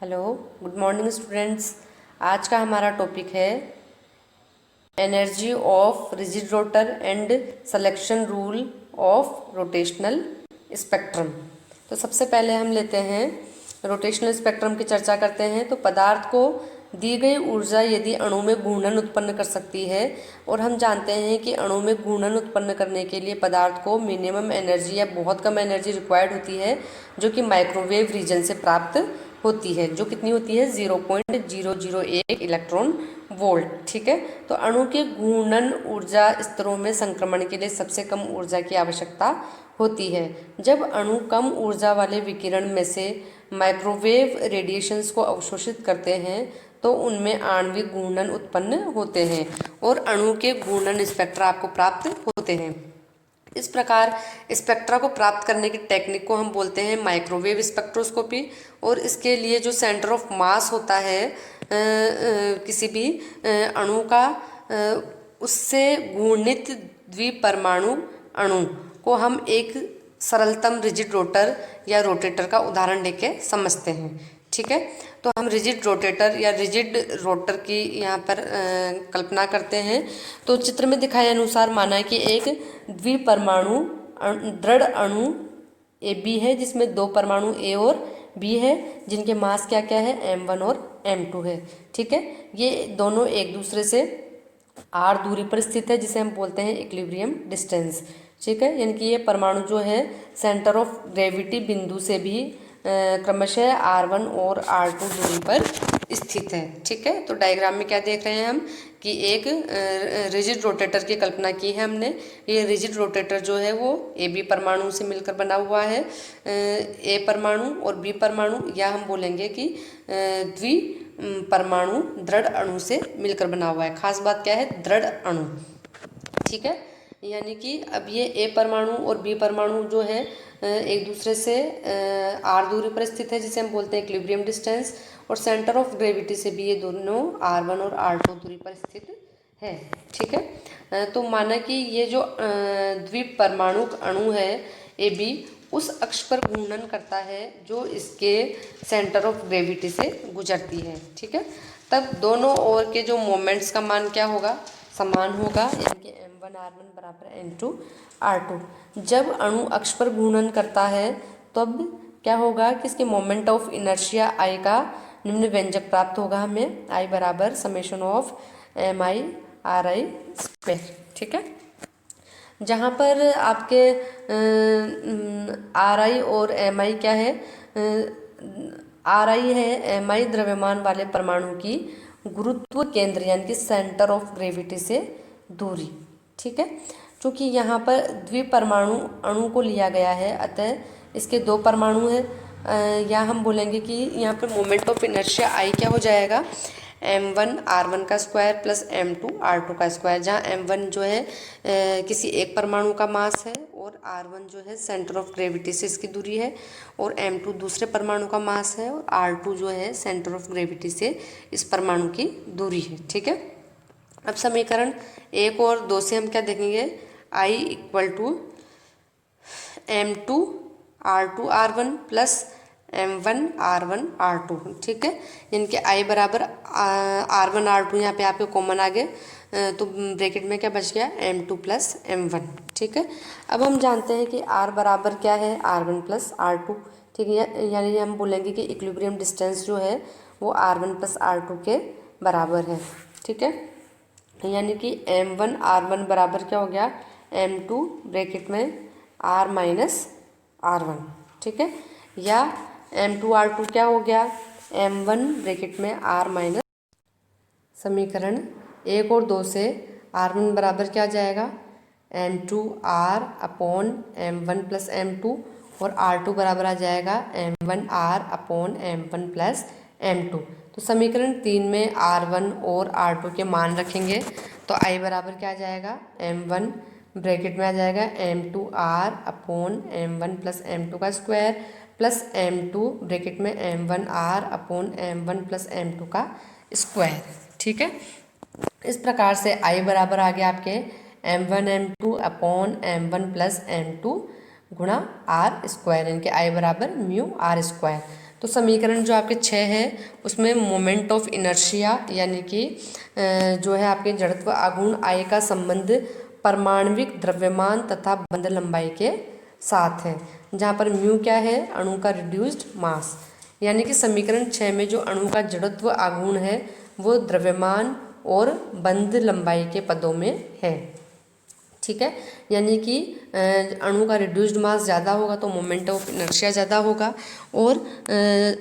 Hello, good morning students. आज का हमारा टॉपिक है energy of rigid rotor and selection rule of rotational spectrum. तो सबसे पहले हम लेते हैं रोटेशनल स्पेक्ट्रम की चर्चा करते हैं। तो पदार्थ को दी गई ऊर्जा यदि अणु में घूर्णन उत्पन्न कर सकती है, और हम जानते हैं कि अणु में घूर्णन उत्पन्न करने के लिए पदार्थ को मिनिमम एनर्जी या बहुत कम एनर्जी रिक्वायर्ड होती है, जो कि माइक्रोवेव रीजन से प्राप्त होती है, जो कितनी होती है 0.001 इलेक्ट्रॉन वोल्ट। ठीक है, तो अणु के घूर्णन ऊर्जा स्तरों में संक्रमण के लिए सबसे कम ऊर्जा की आवश्यकता होती है। जब अणु कम ऊर्जा वाले विकिरण में से माइक्रोवेव रेडिएशंस को अवशोषित करते हैं, तो उनमें आणविक घूर्णन उत्पन्न होते हैं और अणु के घूर्णन स्पेक्ट्रा आपको प्राप्त होते हैं। इस प्रकार स्पेक्ट्रा को प्राप्त करने की टेक्निक को हम बोलते हैं माइक्रोवेव स्पेक्ट्रोस्कोपी। और इसके लिए जो सेंटर ऑफ मास होता है किसी भी अणु का, उससे घूर्णित द्विपरमाणु अणु को हम एक सरलतम रिजिड रोटर या रोटेटर का उदाहरण लेके समझते हैं। ठीक है, तो हम रिजिड रोटेटर या रिजिड रोटर की यहाँ पर कल्पना करते हैं। तो चित्र में दिखाए अनुसार माना कि एक द्विपरमाणु दृढ़ अणु ए बी है, जिसमें दो परमाणु ए और बी है, जिनके मास क्या क्या है m1 और m2 है। ठीक है, ये दोनों एक दूसरे से r दूरी पर स्थित है, जिसे हम बोलते हैं इक्विलिब्रियम डिस्टेंस। ठीक है, यानी कि ये परमाणु जो है सेंटर ऑफ ग्रेविटी बिंदु से भी क्रमशः R1 और R2 दूरी पर स्थित है। ठीक है, तो डायग्राम में क्या देख रहे हैं हम कि एक रिजिड रोटेटर की कल्पना की है हमने। ये रिजिड रोटेटर जो है वो ए बी परमाणु से मिलकर बना हुआ है। ए परमाणु और बी परमाणु, या हम बोलेंगे कि द्वि परमाणु दृढ़ अणु से मिलकर बना हुआ है। खास बात क्या है, दृढ़ अणु। ठीक है, यानी कि अब ये ए परमाणु और बी परमाणु जो है एक दूसरे से r दूरी पर स्थित है, जिसे हम बोलते हैं इक्विलिब्रियम डिस्टेंस, और सेंटर ऑफ ग्रेविटी से भी ये दोनों R1 और R2 दूरी पर स्थित है। ठीक है, तो माना कि ये जो द्विपरमाणु अणु है ए बी उस अक्ष पर घूर्णन करता है जो इसके सेंटर ऑफ ग्रेविटी से गुजरती है। ठीक है, तब दोनों ओर के जो मोमेंट्स का मान क्या होगा, समान होगा, यानी कि m1 r1 बराबर m2 r2। जब अणु अक्ष पर घूर्णन करता है तब क्या होगा कि इसके मोमेंट ऑफ इनर्शिया I का निम्न व्यंजक प्राप्त होगा हमें, I बराबर summation of mi ri square. ठीक है, जहाँ पर आपके ri और mi क्या है, ri है mi द्रव्यमान वाले परमाणु की गुरुत्व केंद्र यानी कि सेंटर ऑफ ग्रेविटी से दूरी। ठीक है, चूँकि यहाँ पर द्विपरमाणु अणु को लिया गया है, अतः इसके दो परमाणु हैं, या हम बोलेंगे कि यहाँ पर मोमेंट ऑफ इनर्शिया I क्या हो जाएगा, m1 r1 का स्क्वायर प्लस m2 r2 का स्क्वायर, जहाँ m1 जो है किसी एक परमाणु का मास है, और r1 जो है सेंटर ऑफ ग्रेविटी से इसकी दूरी है, और m2 दूसरे परमाणु का मास है, और r2 जो है सेंटर ऑफ ग्रेविटी से इस परमाणु की दूरी है। ठीक है, अब समीकरण 1 और 2 से हम क्या देखेंगे, I equal to m2 r2 r1 plus m1 r1 r2। ठीक है, यानी कि I बराबर r1 r2 यहाँ पे आपके कॉमन आ गए, तो ब्रैकेट में क्या बच गया m2 प्लस m1। ठीक है, अब हम जानते हैं कि r बराबर क्या है r1 प्लस r2। ठीक है, यानी हम बोलेंगे कि इक्विलिब्रियम डिस्टेंस जो है वो r1 प्लस r2 के बराबर है। ठीक है, यानी कि m1 r1 बराबर क्या हो गया m2 ब्रैकेट में r माइनस r1। ठीक है, या m2 r2 क्या हो गया m1 ब्रैकेट में r माइनस। समीकरण 1 और 2 से r1 बराबर क्या आ जाएगा m2 r upon m1 plus m2, और r2 बराबर आ जाएगा m1 r upon m1 plus m2। तो समीकरण 3 में r1 और r2 के मान रखेंगे, तो I बराबर क्या आ जाएगा m1 ब्रैकेट में आ जाएगा m2 r upon m1 plus m2 का स्क्वायर प्लस m2 ब्रैकेट में m1 r upon m1 plus m2 का स्क्वायर। ठीक है, इस प्रकार से I बराबर आ गया आपके m1 m2 upon m1 plus m2 गुणा r स्क्वायर, यानी कि I बराबर म्यू r स्क्वायर। तो समीकरण जो आपके 6 है उसमें मोमेंट ऑफ इनर्शिया यानी कि जो है आपके जड़त्व आघूर्ण I का संबंध परमाणविक द्रव्यमान तथा बंध लंबाई के साथ है, जहाँ पर म्यू क्या है, अणु का रिड्यूस्ड मास। यानी कि समीकरण 6 में जो अणु का जड़त्व आघूर्ण है वो द्रव्यमान और बंध लंबाई के पदों में है। ठीक है, यानी कि अणु का रिड्यूस्ड मास ज़्यादा होगा तो मोमेंट ऑफ इनर्शिया ज़्यादा होगा, और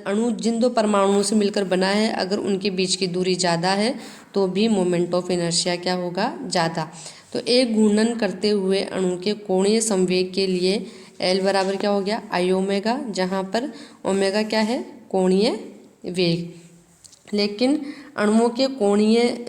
अणु जिन दो परमाणुओं से मिलकर बना है अगर उनके बीच की दूरी ज़्यादा है तो भी मोमेंट ऑफ इनर्शिया क्या होगा, ज़्यादा। तो एक घूर्णन करते हुए अणु के कोणीय संवेग के लिए एल बराबर क्या हो गया, आई ओमेगा, जहाँ पर ओमेगा क्या है, कोणीय वेग। लेकिन अणुओं के कोणीय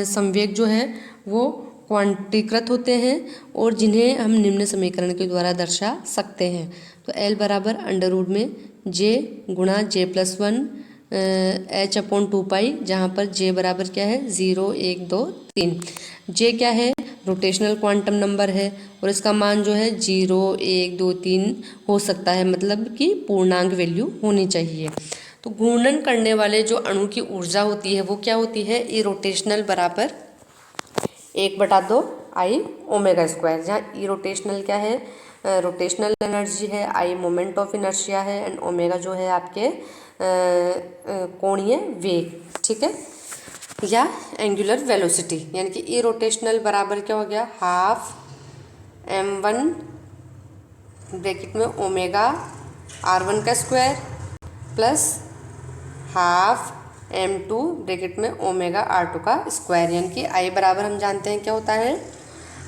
संवेग जो है वो क्वांटीकृत होते हैं और जिन्हें हम निम्न समीकरण के द्वारा दर्शा सकते हैं। तो एल बराबर अंडर रूट में जे गुणा जे प्लस 1 एच अपॉन 2 पाई, जहाँ पर जे बराबर क्या है, 0 1 2 3। जे क्या है, रोटेशनल क्वांटम नंबर है और इसका मान जो है 0 1 2 3 हो सकता है, मतलब कि पूर्णांक वैल्यू होनी चाहिए। तो घूर्णन करने वाले जो अणु की ऊर्जा होती है वो क्या होती है, ई रोटेशनल बराबर 1/2 आई ओमेगा स्क्वायर, जहाँ ई रोटेशनल क्या है, रोटेशनल एनर्जी है, आई मोमेंट ऑफ इनर्शिया है एंड ओमेगा जो है आपके कोणीय वेग। ठीक है, या एंगुलर वेलोसिटी, यानी कि ई रोटेशनल बराबर क्या हो गया, हाफ m1 ब्रैकेट में ओमेगा r1 का square plus half m2 bracket में ओमेगा r2 का स्क्वायर। यानी कि I बराबर हम जानते हैं क्या होता है,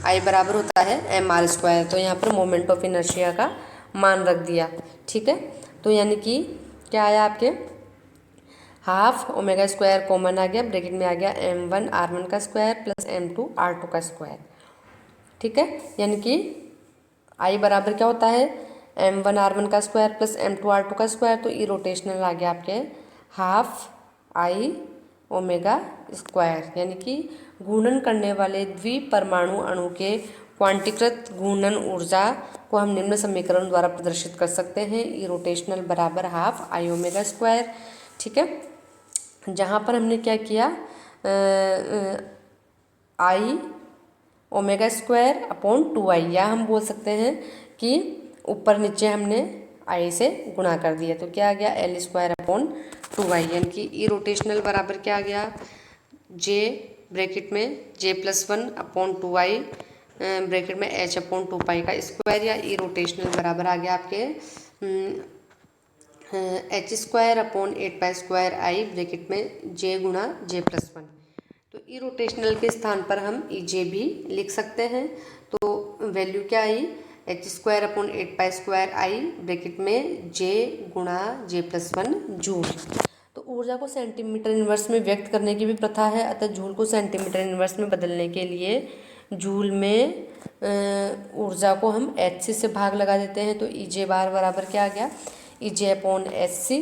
I बराबर होता है mr स्क्वायर। तो यहाँ पर मोमेंट ऑफ इनर्शिया का मान रख दिया। ठीक है, तो यानी कि क्या आया आपके, हाफ ओमेगा स्क्वायर कॉमन आ गया, ब्रैकेट में आ गया m1 r1 का स्क्वायर प्लस m2 r2 का स्क्वायर। ठीक है, यानी कि I बराबर क्या होता है, m1 r1 का स्क्वायर प्लस m2 r2 का स्क्वायर। तो ई रोटेशनल आ गया आपके हाफ आई ओमेगा स्क्वायर। यानी कि घूर्णन करने वाले द्विपरमाणु अणु के क्वांटीकृत घूर्णन ऊर्जा को हम निम्न समीकरण द्वारा प्रदर्शित कर सकते हैं, ई रोटेशनल बराबर हाफ आई ओमेगा स्क्वायर। ठीक है, जहाँ पर हमने क्या किया, आई ओमेगा स्क्वायर अपॉन 2i, या हम बोल सकते हैं कि ऊपर नीचे हमने आई से गुणा कर दिया तो क्या आ गया, एल स्क्वायर अपॉन 2i। यानी कि ई रोटेशनल बराबर क्या आ गया, जे ब्रैकेट में J plus 1 upon 2i bracket में एच अपॉन 2 पाई का स्क्वायर, या ई रोटेशनल बराबर आ गया आपके H square upon 8 pi square I bracket में जे गुणा जे प्लस 1। तो ई रोटेशनल के स्थान पर हम ई जे भी लिख सकते हैं। तो वैल्यू क्या आई, H square upon 8 pi square I bracket में जे गुणा जे प्लस 1 जूल। तो ऊर्जा को सेंटीमीटर इनवर्स में व्यक्त करने की भी प्रथा है, अतः जूल को सेंटीमीटर इनवर्स में बदलने के लिए जूल में ऊर्जा को हम एच सी से भाग लगा देते हैं। तो ई जे बार बराबर क्या आ गया, ई जे अपॉन एच सी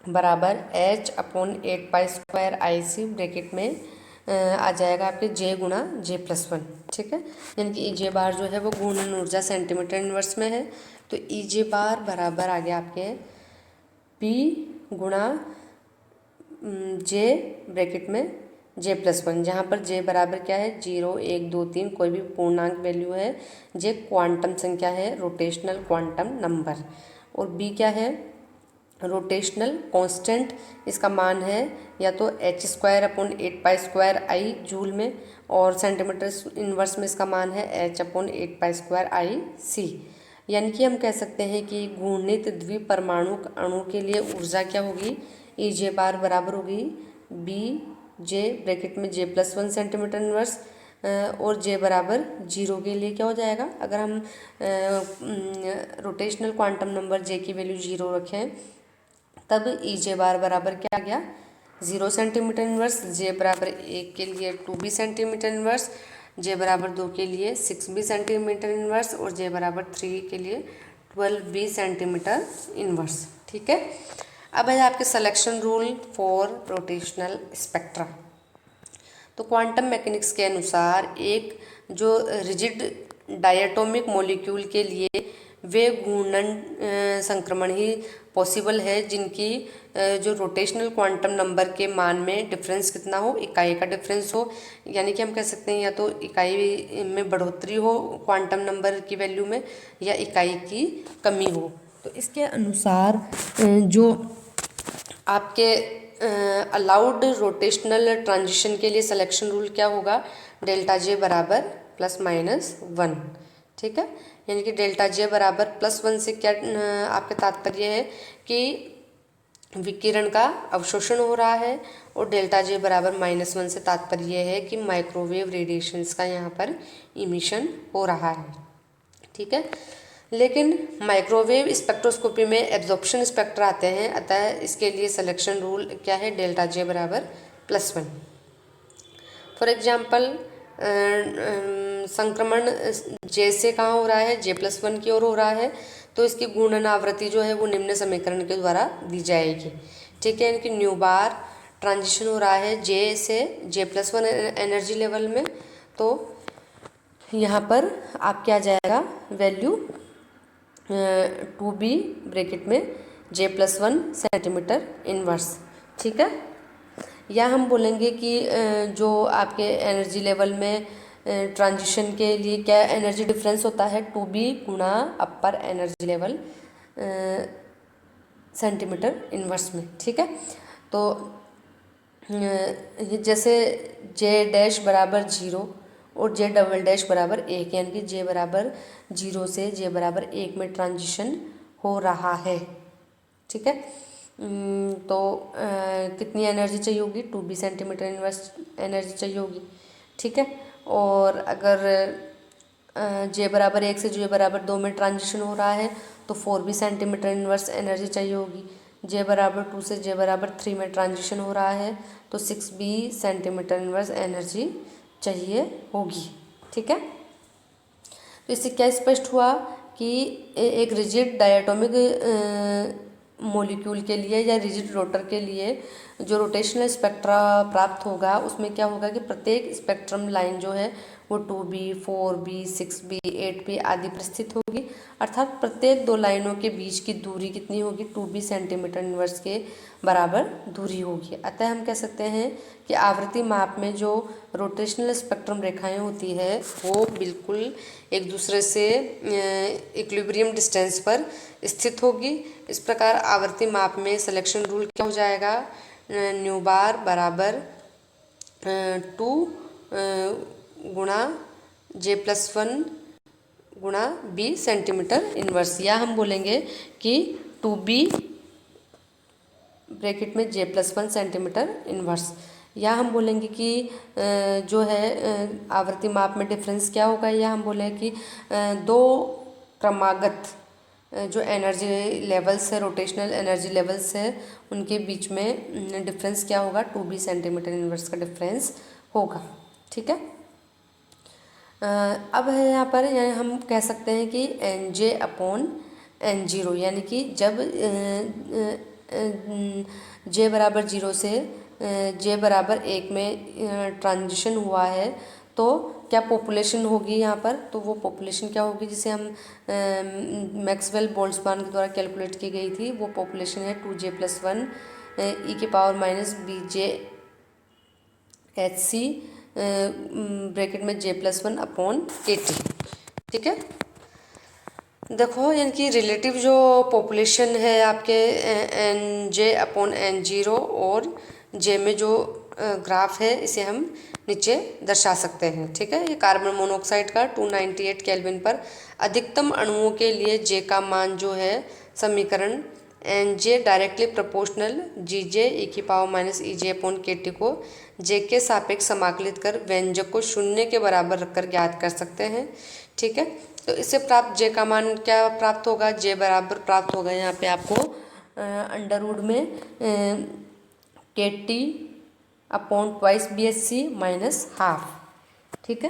बराबर H upon 8 pi square I C bracket में आ जाएगा आपके जे गुणा जे प्लस 1। ठीक है, यानी कि ई जे बार जो है वो घूर्णन ऊर्जा सेंटीमीटर इनवर्स में है। तो ई जे बार बराबर आ गया आपके पी गुणा जे ब्रैकेट में जे प्लस 1, जहाँ पर जे बराबर क्या है, 0 1 2 3 कोई भी पूर्णांक वैल्यू है, जे क्वांटम संख्या है, रोटेशनल क्वांटम नंबर, और बी क्या है, रोटेशनल कांस्टेंट, इसका मान है या तो H square upon 8 pi square I joule में, और सेंटीमीटर इनवर्स में इसका मान है H upon 8 pi square I C. यानी कि हम कह सकते हैं कि घूर्णित द्विपरमाणु अणु के लिए ऊर्जा क्या होगी, ई जे बार बराबर होगी बी जे ब्रैकेट में जे प्लस 1 सेंटीमीटर इनवर्स, और जे बराबर 0 के लिए क्या हो जाएगा, अगर हम रोटेशनल क्वांटम नंबर जे की वैल्यू 0 रखें तब ई जे बार बराबर क्या आ गया, 0 सेंटीमीटर इनवर्स, जे बराबर 1 के लिए 2b सेंटीमीटर इनवर्स, जे बराबर 2 के लिए 6b सेंटीमीटर इनवर्स, और जे बराबर 3 के लिए 12b सेंटीमीटर इनवर्स। ठीक है, अब है आपके selection rule for rotational spectra. तो क्वांटम मैकेनिक्स के अनुसार एक जो रिजिड डायटोमिक मॉलिक्यूल के लिए वे घूर्णन संक्रमण ही पॉसिबल है जिनकी जो रोटेशनल क्वांटम नंबर के मान में डिफरेंस कितना हो, इकाई का डिफरेंस हो, यानी कि हम कह सकते हैं या तो इकाई में बढ़ोतरी हो क्वांटम नंबर की वैल्यू में, या इकाई की कमी हो। तो इसके अनुसार जो आपके अलाउड रोटेशनल ट्रांजिशन के लिए सिलेक्शन रूल क्या होगा, डेल्टा जे बराबर +-1। ठीक है, यानी कि डेल्टा जे बराबर +1 से क्या आपका तात्पर्य है कि विकिरण का अवशोषण हो रहा है, और डेल्टा जे बराबर -1 से तात्पर्य है कि माइक्रोवेव रेडिएशंस का यहाँ पर इमिशन हो रहा है। ठीक है, लेकिन माइक्रोवेव स्पेक्ट्रोस्कोपी में एब्जॉर्प्शन स्पेक्ट्रा आते हैं, अतः इसके लिए सिलेक्शन रूल क्या है, डेल्टा जे बराबर +1। फॉर एग्जाम्पल संक्रमण जे से कहाँ हो रहा है, J+1 की ओर हो रहा है, तो इसकी घूर्णन आवृत्ति जो है वो निम्न समीकरण के द्वारा दी जाएगी। ठीक है, इनकी न्यू बार ट्रांजिशन हो रहा है J से J+1 एनर्जी लेवल में, तो यहाँ पर आप क्या जाएगा वैल्यू 2b ब्रैकेट में J+1 सेंटीमीटर इनवर्स। ठीक है, या हम बोलेंगे कि जो आपके एनर्जी लेवल में ट्रांजिशन के लिए क्या एनर्जी डिफरेंस होता है, 2b गुणा अपर एनर्जी लेवल सेंटीमीटर इनवर्स में। ठीक है, तो जैसे J' बराबर 0 और J" बराबर 1, यानी कि J बराबर 0 से J बराबर 1 में ट्रांजिशन हो रहा है। ठीक है, तो कितनी एनर्जी चाहिए होगी, 2b सेंटीमीटर इनवर्स एनर्जी चाहिए होगी। ठीक है, और अगर J बराबर 1 से J बराबर 2 में ट्रांजिशन हो रहा है तो 4b सेंटीमीटर इनवर्स एनर्जी चाहिए होगी। J बराबर 2 से J बराबर 3 में ट्रांजिशन हो रहा है तो 6b सेंटीमीटर इनवर्स एनर्जी चाहिए होगी। ठीक है, तो इससे क्या स्पष्ट हुआ कि एक रिजिड डायटोमिक मॉलिक्यूल के लिए या रिजिड रोटर के लिए जो रोटेशनल स्पेक्ट्रा प्राप्त होगा उसमें क्या होगा कि प्रत्येक स्पेक्ट्रम लाइन जो है वो 2b, 4b, 6b, 8b आदि पर स्थित होगी, अर्थात प्रत्येक दो लाइनों के बीच की दूरी कितनी होगी, 2b सेंटीमीटर इनवर्स के बराबर दूरी होगी। अतः हम कह सकते हैं कि आवृत्ति माप में जो रोटेशनल स्पेक्ट्रम रेखाएं होती है वो बिल्कुल एक दूसरे से इक्विलिब्रियम डिस्टेंस पर स्थित होगी। इस प्रकार आवृत्ति माप में सिलेक्शन रूल क्या हो जाएगा, न्यू बार बराबर 2 गुणा J+1 गुणा b सेंटीमीटर इनवर्स, या हम बोलेंगे कि 2b ब्रैकेट में J+1 सेंटीमीटर इनवर्स, या हम बोलेंगे कि जो है आवृत्ति माप में डिफरेंस क्या होगा, या हम बोले कि दो क्रमागत जो एनर्जी लेवल्स है, रोटेशनल एनर्जी लेवल्स है, उनके बीच में डिफरेंस क्या होगा, 2b सेंटीमीटर इनवर्स का डिफरेंस होगा। ठीक है, अब है यहाँ पर हम कह सकते हैं कि Nj/N0, यानी कि जब J बराबर 0 से J बराबर 1 में ट्रांजिशन हुआ है तो क्या पॉपुलेशन होगी यहाँ पर, तो वो पॉपुलेशन क्या होगी जिसे हम मैक्सवेल बोल्ट्जमान के द्वारा कैलकुलेट की गई थी, वो पॉपुलेशन है 2J+1 e⁻⁻BJhc ब्रैकेट में J+1/80। ठीक है, देखो यानी कि रिलेटिव जो पॉपुलेशन है आपके Nj/N0 और J में जो ग्राफ है इसे हम नीचे दर्शा सकते हैं। ठीक है, ये कार्बन मोनोऑक्साइड का 298 केल्विन पर अधिकतम अणुओं के लिए J का मान जो है समीकरण Nj directly proportional Gj e⁻⁻ej/kT को J के सापेक्ष समाकलित कर व्यंजक को 0 के बराबर रखकर ज्ञात कर सकते हैं। ठीक है, तो इससे प्राप्त J का मान क्या प्राप्त होगा, J बराबर प्राप्त होगा यहाँ पे आपको अंडरवुड में KT/2BHC -½ ठीक है,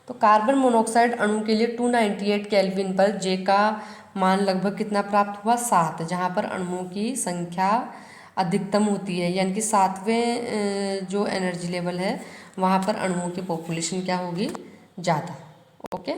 तो कार्बन मोनोऑक्साइड अणु के लिए 298 केल्विन पर J का मान लगभग कितना प्राप्त हुआ, 7, जहाँ पर अणुओं की संख्या अधिकतम होती है, यानी कि 7वें जो एनर्जी लेवल है वहाँ पर अणुओं की पॉपुलेशन क्या होगी, ज़्यादा। ओके।